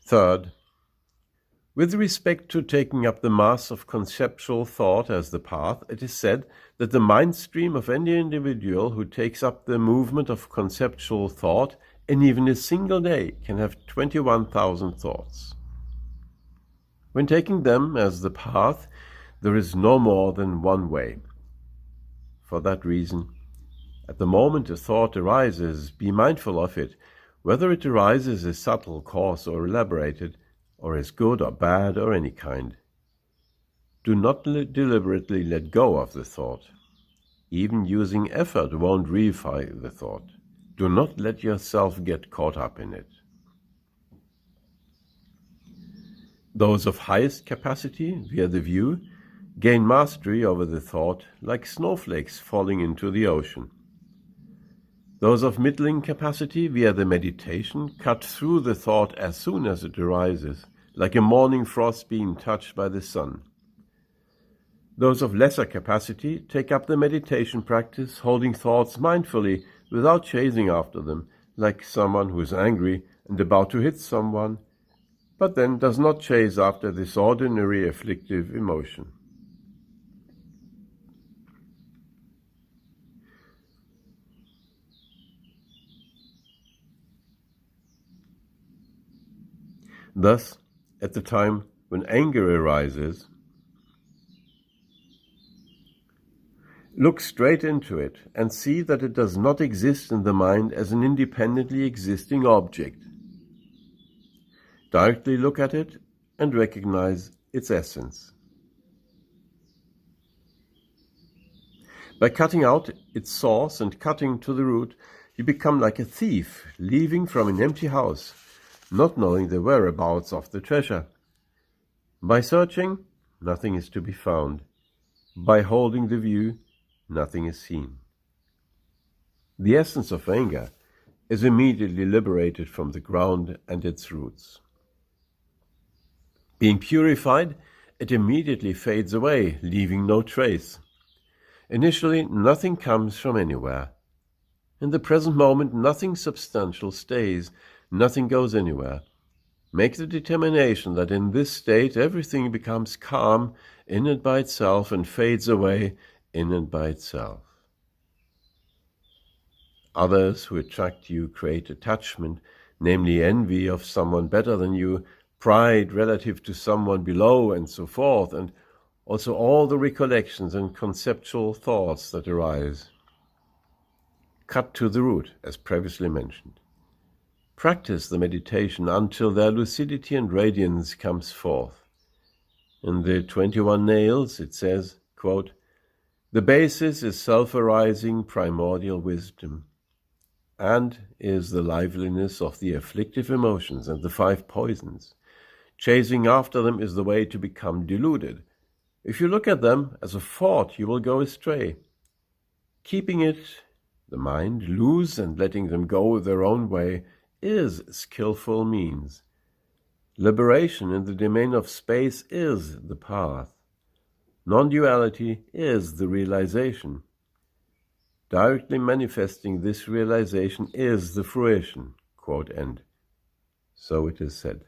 Third, with respect to taking up the mass of conceptual thought as the path, it is said that the mind stream of any individual who takes up the movement of conceptual thought in even a single day can have 21,000 thoughts. When taking them as the path, there is no more than one way. For that reason, at the moment a thought arises, be mindful of it, whether it arises as subtle, coarse, or elaborated, or as good or bad or any kind. Do not deliberately let go of the thought. Even using effort won't reify the thought. Do not let yourself get caught up in it. Those of highest capacity, via the view, gain mastery over the thought like snowflakes falling into the ocean. Those of middling capacity, via the meditation, cut through the thought as soon as it arises, like a morning frost being touched by the sun. Those of lesser capacity take up the meditation practice, holding thoughts mindfully without chasing after them, like someone who is angry and about to hit someone, but then does not chase after this ordinary afflictive emotion. Thus, at the time when anger arises, look straight into it and see that it does not exist in the mind as an independently existing object. Directly look at it and recognize its essence. By cutting out its source and cutting to the root, you become like a thief leaving from an empty house, not knowing the whereabouts of the treasure. By searching, nothing is to be found. By holding the view, nothing is seen. The essence of anger is immediately liberated from the ground and its roots. Being purified, it immediately fades away, leaving no trace. Initially, nothing comes from anywhere. In the present moment, nothing substantial stays, nothing goes anywhere. Make the determination that in this state everything becomes calm in and by itself and fades away in and by itself. Others who attract you create attachment, namely envy of someone better than you, pride relative to someone below, and so forth, and also all the recollections and conceptual thoughts that arise. Cut to the root, as previously mentioned. Practice the meditation until their lucidity and radiance comes forth. In the 21 Nails it says, quote, "The basis is self-arising primordial wisdom, and is the liveliness of the afflictive emotions and the 5 poisons. Chasing after them is the way to become deluded. If you look at them as a thought, you will go astray. Keeping it, the mind, loose and letting them go their own way is skillful means. Liberation in the domain of space is the path. Non-duality is the realization. Directly manifesting this realization is the fruition." Quote end. So it is said.